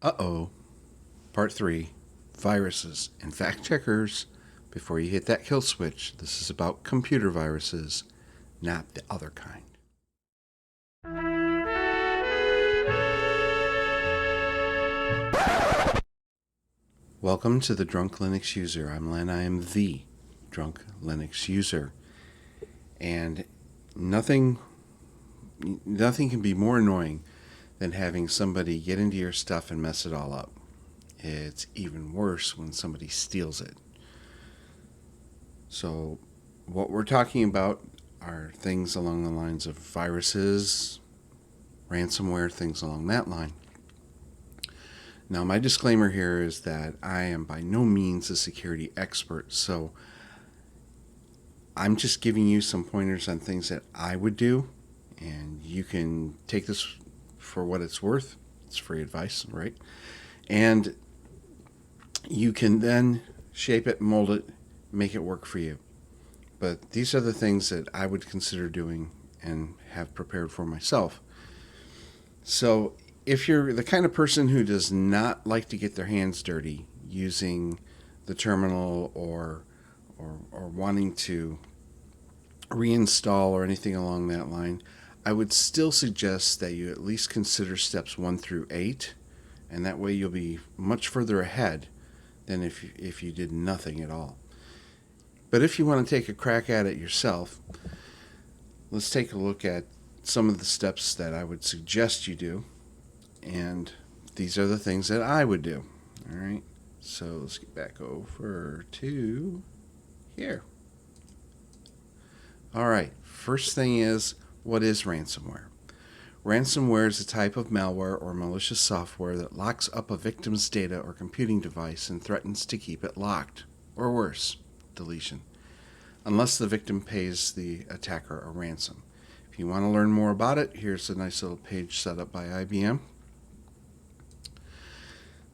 Uh-oh. Part 3. Viruses and fact checkers. Before you hit that kill switch, this is about computer viruses, not the other kind. Welcome to the Drunk Linux User. I'm Len. I am the Drunk Linux User. And nothing can be more annoying than having somebody get into your stuff and mess it all up. It's even worse when somebody steals it. So what we're talking about are things along the lines of viruses, ransomware, things along that line. Now, my disclaimer here is that I am by no means a security expert, so I'm just giving you some pointers on things that I would do, and you can take this for what it's worth. It's free advice, right? And you can then shape it, mold it, make it work for you. But these are the things that I would consider doing and have prepared for myself. So if you're the kind of person who does not like to get their hands dirty using the terminal or wanting to reinstall or anything along that line, I would still suggest that you at least consider steps 1 through 8, and that way you'll be much further ahead than if you did nothing at all. But if you want to take a crack at it yourself, let's take a look at some of the steps that I would suggest you do. And these are the things that I would do. All right. So let's get back over to here. All right. First thing is, what is ransomware? Ransomware is a type of malware or malicious software that locks up a victim's data or computing device and threatens to keep it locked, or worse, deletion, unless the victim pays the attacker a ransom. If you want to learn more about it, here's a nice little page set up by IBM.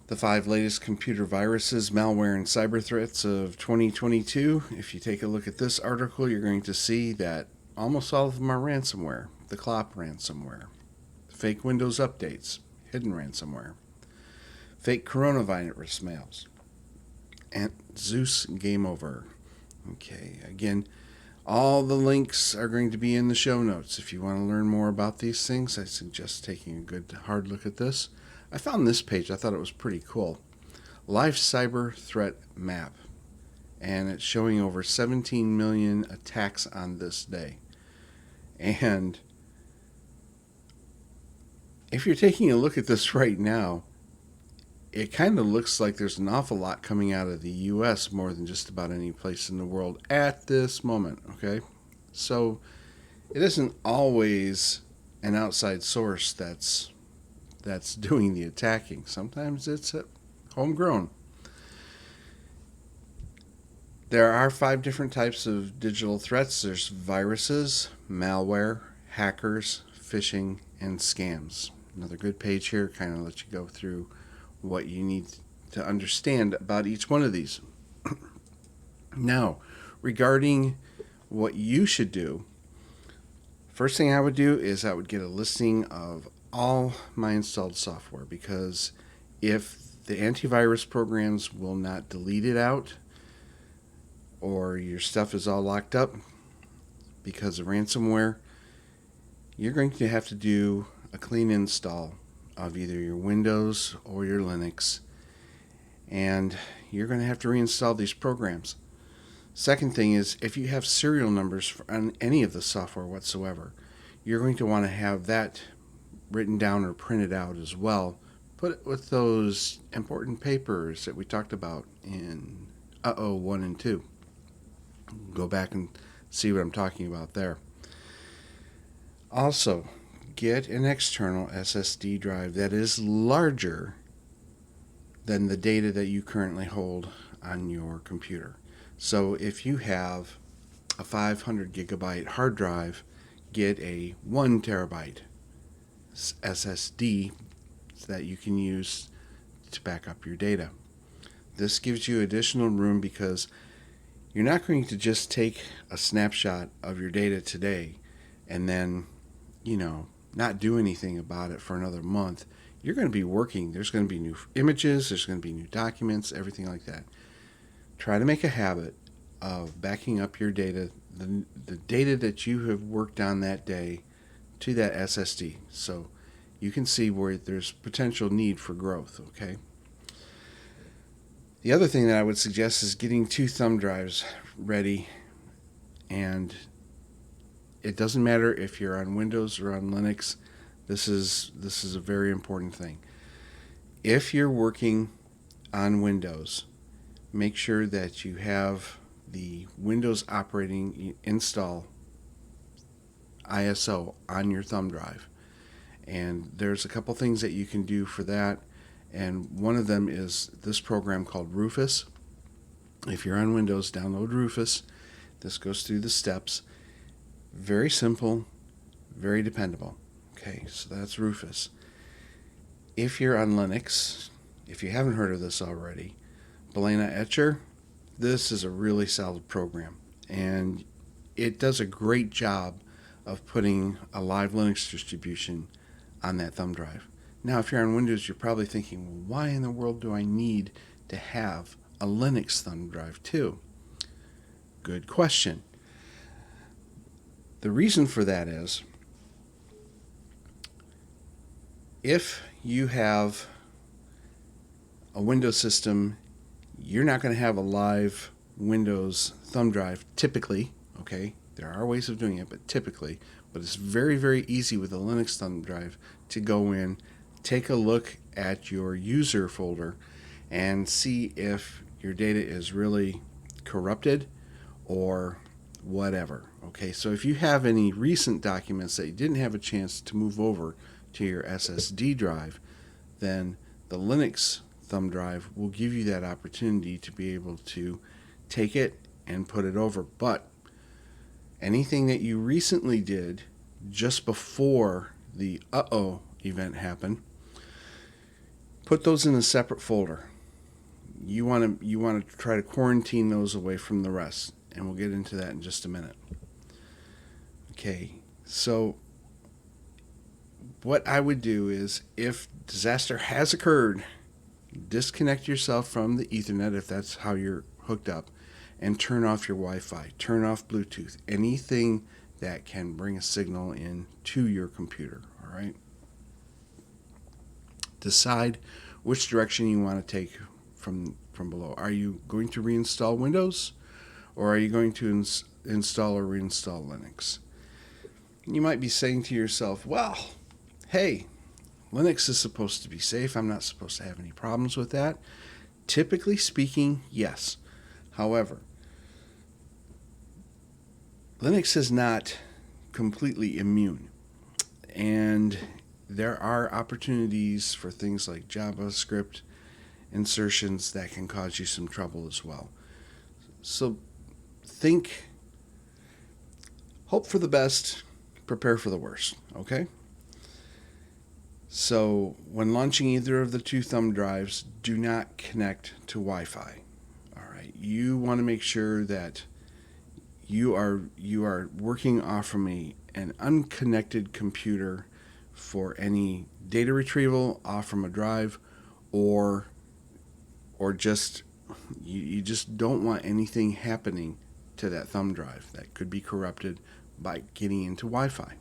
The 5 latest computer viruses, malware, and cyber threats of 2022. If you take a look at this article, you're going to see that almost all of them are ransomware. The Clop ransomware, fake Windows updates, hidden ransomware, fake coronavirus mails, and Zeus Game Over. Okay, again, all the links are going to be in the show notes. If you want to learn more about these things, I suggest taking a good hard look at this. I found this page, I thought it was pretty cool. Live Cyber Threat Map. And it's showing over 17 million attacks on this day. And if you're taking a look at this right now, it kind of looks like there's an awful lot coming out of the U.S. more than just about any place in the world at this moment, okay? So it isn't always an outside source that's doing the attacking. Sometimes it's homegrown. There are 5 different types of digital threats. There's viruses, malware, hackers, phishing, and scams. Another good page here, kind of let you go through what you need to understand about each one of these. Now, regarding what you should do, first thing I would do is I would get a listing of all my installed software, because if the antivirus programs will not delete it out, or your stuff is all locked up because of ransomware, you're going to have to do a clean install of either your Windows or your Linux, and you're going to have to reinstall these programs. Second thing is, if you have serial numbers on any of the software whatsoever, you're going to want to have that written down or printed out as well. Put it with those important papers that we talked about in 1 and 2. Go back and see what I'm talking about there. Also, get an external SSD drive that is larger than the data that you currently hold on your computer. So if you have a 500 gigabyte hard drive, get a 1 terabyte SSD that you can use to back up your data. This gives you additional room because you're not going to just take a snapshot of your data today and then, not do anything about it for another month. you're going to be working. There's going to be new images, there's going to be new documents, everything like that. Try to make a habit of backing up your data, the data that you have worked on that day, to that SSD, so you can see where there's potential need for growth, okay? The other thing that I would suggest is getting 2 thumb drives ready, and it doesn't matter if you're on Windows or on Linux. This is a very important thing. If you're working on Windows, make sure that you have the Windows operating install ISO on your thumb drive. And there's a couple things that you can do for that. And one of them is this program called Rufus. If you're on Windows, download Rufus. This goes through the steps. Very simple, very dependable. Okay, so that's Rufus. If you're on Linux, if you haven't heard of this already, Balena Etcher, this is a really solid program. And it does a great job of putting a live Linux distribution on that thumb drive. Now, if you're on Windows, you're probably thinking, well, why in the world do I need to have a Linux thumb drive too? Good question. The reason for that is, if you have a Windows system, you're not going to have a live Windows thumb drive typically, okay? There are ways of doing it, but typically. But it's very, very easy with a Linux thumb drive to go in, take a look at your user folder, and see if your data is really corrupted or whatever. Okay, so if you have any recent documents that you didn't have a chance to move over to your SSD drive, then the Linux thumb drive will give you that opportunity to be able to take it and put it over. But anything that you recently did just before the event happened, put those in a separate folder. You want to try to quarantine those away from the rest, and we'll get into that in just a minute. Okay, so what I would do is, if disaster has occurred, disconnect yourself from the Ethernet if that's how you're hooked up, and turn off your Wi-Fi, turn off Bluetooth, anything that can bring a signal in to your computer, all right? Decide which direction you want to take from below. Are you going to reinstall Windows, or are you going to install or reinstall Linux? You might be saying to yourself, well, hey, Linux is supposed to be safe. I'm not supposed to have any problems with that. Typically speaking, yes. However, Linux is not completely immune, and there are opportunities for things like JavaScript insertions that can cause you some trouble as well. So hope for the best, prepare for the worst, okay? So when launching either of the 2 thumb drives, do not connect to Wi-Fi. All right, you want to make sure that you are working off from an unconnected computer for any data retrieval off from a drive, or just you just don't want anything happening to that thumb drive that could be corrupted by getting into Wi-Fi,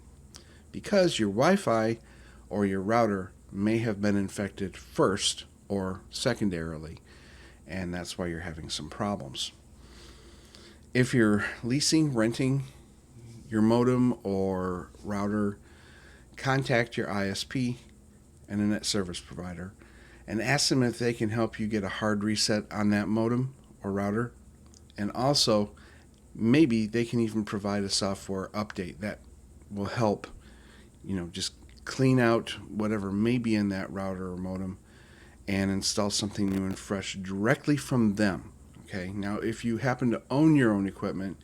because your Wi-Fi or your router may have been infected first or secondarily, and that's why you're having some problems. If you're renting your modem or router, contact your ISP, internet service provider, and ask them if they can help you get a hard reset on that modem or router. And also, maybe they can even provide a software update that will help, just clean out whatever may be in that router or modem and install something new and fresh directly from them. Okay, now if you happen to own your own equipment,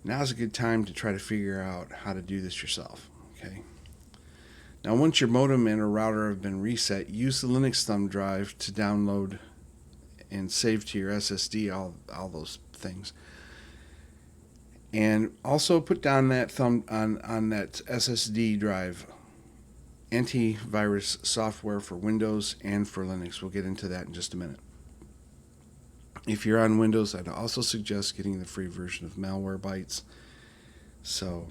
now's a good time to try to figure out how to do this yourself. Okay. Now, once your modem and a router have been reset, use the Linux thumb drive to download and save to your SSD all those things. And also put down that on that SSD drive antivirus software for Windows and for Linux. We'll get into that in just a minute. If you're on Windows, I'd also suggest getting the free version of Malwarebytes. So,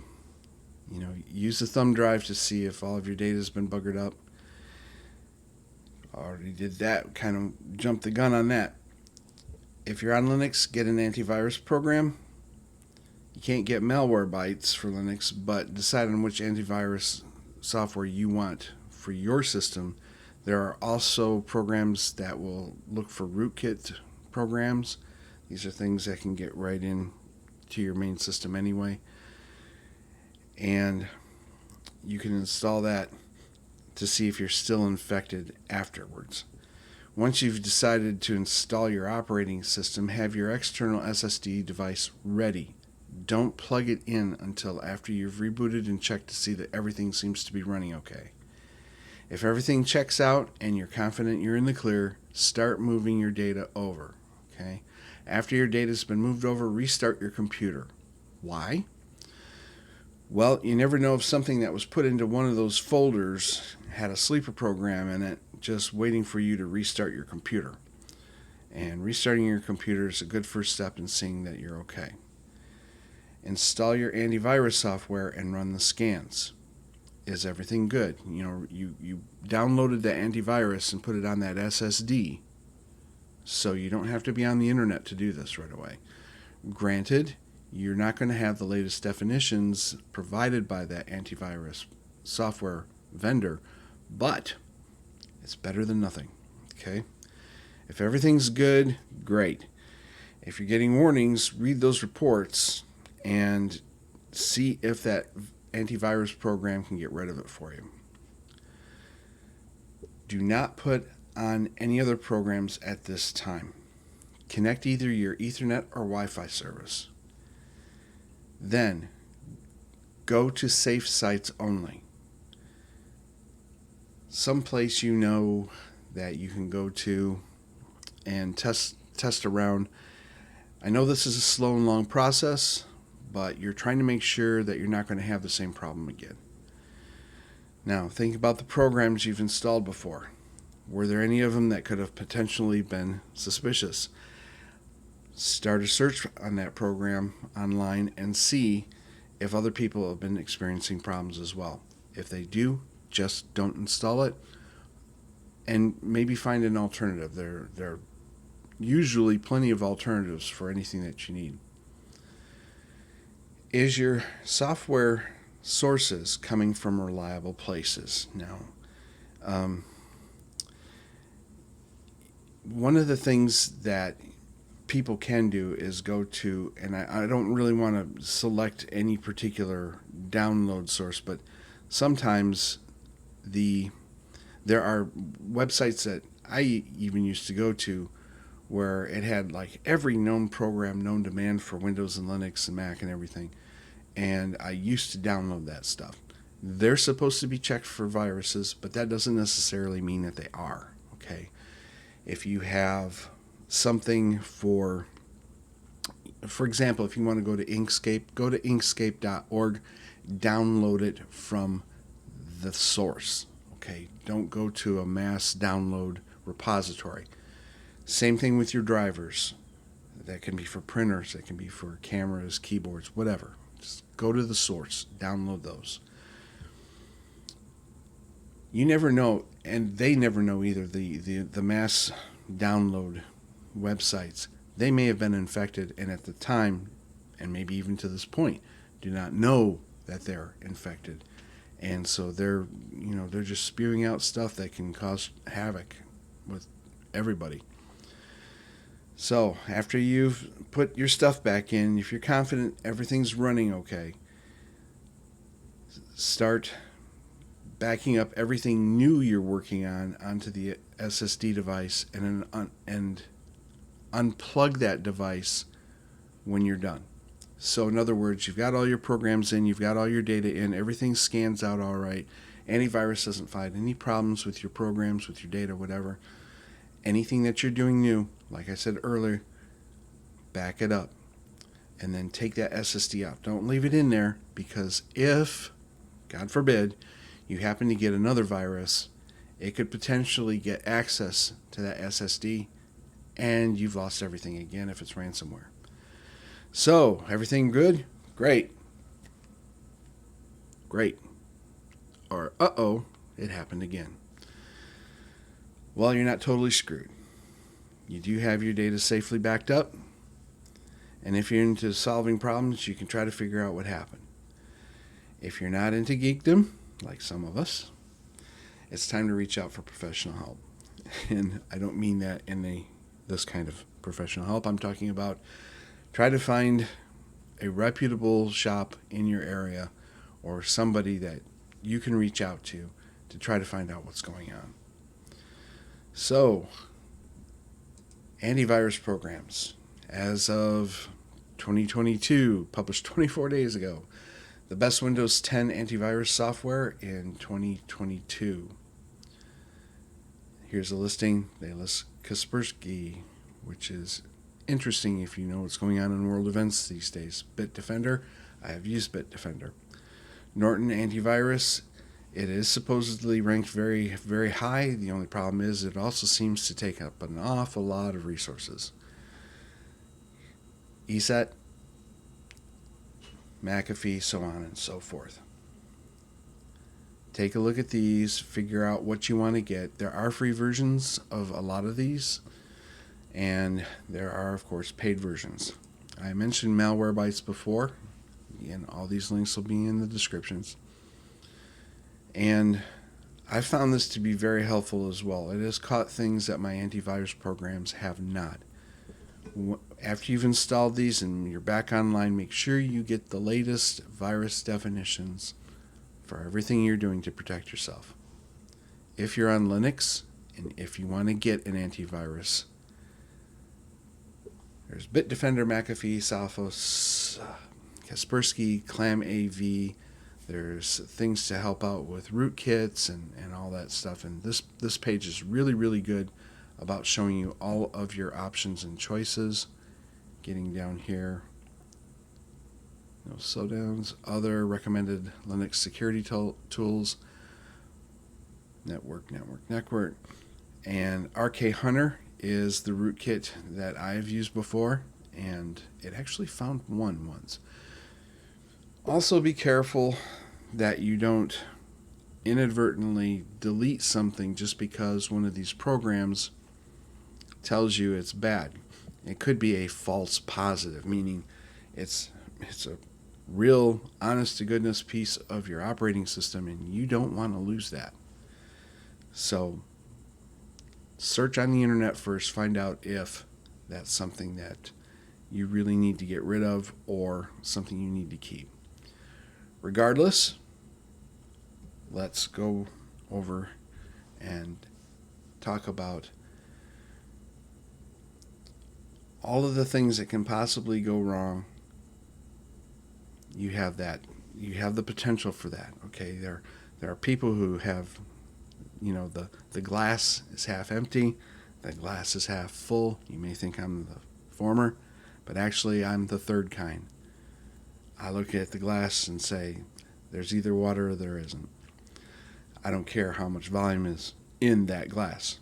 use the thumb drive to see if all of your data has been buggered up. Already did that, kind of jumped the gun on that. If you're on Linux, get an antivirus program. You can't get Malwarebytes for Linux, but decide on which antivirus software you want for your system. There are also programs that will look for rootkit programs. These are things that can get right in to your main system anyway. And you can install that to see if you're still infected afterwards. Once you've decided to install your operating system, have your external SSD device ready. Don't plug it in until after you've rebooted and checked to see that everything seems to be running okay. If everything checks out and you're confident you're in the clear, start moving your data over. Okay? After your data's been moved over, restart your computer. Why? Well, you never know if something that was put into one of those folders had a sleeper program in it just waiting for you to restart your computer. And restarting your computer is a good first step in seeing that you're okay. Install your antivirus software and run the scans. Is everything good? You downloaded the antivirus and put it on that SSD, so you don't have to be on the internet to do this right away. Granted, you're not going to have the latest definitions provided by that antivirus software vendor, but it's better than nothing. Okay? If everything's good, great. If you're getting warnings, read those reports and see if that antivirus program can get rid of it for you. Do not put on any other programs at this time. Connect either your Ethernet or Wi-Fi service. Then, go to safe sites only. Someplace you know that you can go to and test around. I know this is a slow and long process, but you're trying to make sure that you're not going to have the same problem again. Now, think about the programs you've installed before. Were there any of them that could have potentially been suspicious? Start a search on that program online and see if other people have been experiencing problems as well. If they do, just don't install it and maybe find an alternative. There are usually plenty of alternatives for anything that you need. Is your software sources coming from reliable places? Now, one of the things that people can do is go to, and I don't really want to select any particular download source, but sometimes there are websites that I even used to go to where it had like every known program known to man for Windows and Linux and Mac and everything, and I used to download that stuff. They're supposed to be checked for viruses, but that doesn't necessarily mean that they are. Okay, if you have something for example, if you want to go to Inkscape, go to inkscape.org, download it from the source. Okay, don't go to a mass download repository. Same thing with your drivers. That can be for printers, that can be for cameras, keyboards, whatever. Just go to the source, download those. You never know, and they never know either, the mass download websites. They may have been infected, and at the time, and maybe even to this point, do not know that they're infected. And so they're just spewing out stuff that can cause havoc with everybody. So after you've put your stuff back in, if you're confident everything's running okay, start backing up everything new you're working on onto the SSD device and unplug that device when you're done. So in other words, you've got all your programs in, you've got all your data in, everything scans out all right. Antivirus doesn't find any problems with your programs, with your data, whatever. Anything that you're doing new, like I said earlier, back it up. And then take that SSD out. Don't leave it in there, because if, God forbid, you happen to get another virus, it could potentially get access to that SSD, and you've lost everything again if it's ransomware. So, everything good? Great. Great. Or, uh-oh, it happened again. Well, you're not totally screwed. You do have your data safely backed up, and if you're into solving problems, you can try to figure out what happened. If you're not into geekdom, like some of us, it's time to reach out for professional help. And I don't mean that in this kind of professional help. I'm talking about try to find a reputable shop in your area or somebody that you can reach out to try to find out what's going on. So, antivirus programs. As of 2022, published 24 days ago, the best Windows 10 antivirus software in 2022. Here's a listing. They list Kaspersky, which is interesting if you know what's going on in world events these days. Bitdefender, I have used Bitdefender. Norton Antivirus, it is supposedly ranked very, very high. The only problem is it also seems to take up an awful lot of resources. ESET, McAfee, so on and so forth. Take a look at these, figure out what you want to get. There are free versions of a lot of these, and there are, of course, paid versions. I mentioned Malwarebytes before. Again, all these links will be in the descriptions. And I found this to be very helpful as well. It has caught things that my antivirus programs have not. After you've installed these and you're back online, make sure you get the latest virus definitions for everything you're doing to protect yourself. If you're on Linux and if you want to get an antivirus, there's Bitdefender, McAfee, Sophos, Kaspersky, ClamAV. There's things to help out with rootkits and all that stuff. And this page is really, really good about showing you all of your options and choices. Getting down here, no slowdowns, other recommended Linux security tools, network. And RK Hunter is the rootkit that I've used before, and it actually found one once. Also be careful that you don't inadvertently delete something just because one of these programs tells you it's bad. It could be a false positive, meaning it's a real honest to goodness piece of your operating system and you don't want to lose that. So search on the internet first, find out if that's something that you really need to get rid of or something you need to keep. Regardless, let's go over and talk about all of the things that can possibly go wrong. You have the potential for that. Okay, there are people who have, the glass is half empty, the glass is half full. You may think I'm the former, but actually I'm the third kind. I look at the glass and say, there's either water or there isn't. I don't care how much volume is in that glass.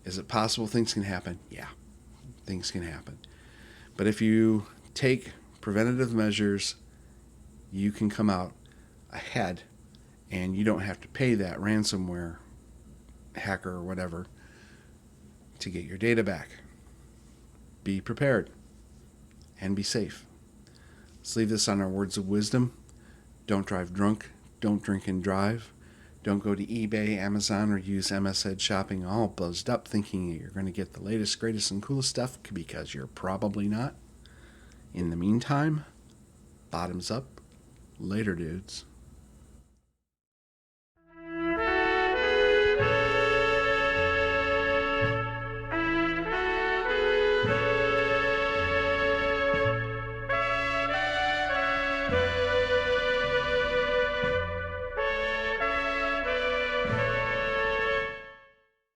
Is it possible things can happen? Yeah, things can happen. But if you take preventative measures, you can come out ahead and you don't have to pay that ransomware hacker or whatever to get your data back. Be prepared and be safe. Let's leave this on our words of wisdom. Don't drive drunk. Don't drink and drive. Don't go to eBay, Amazon, or use MS Ed Shopping all buzzed up thinking you're going to get the latest, greatest, and coolest stuff because you're probably not. In the meantime, bottoms up. Later, dudes.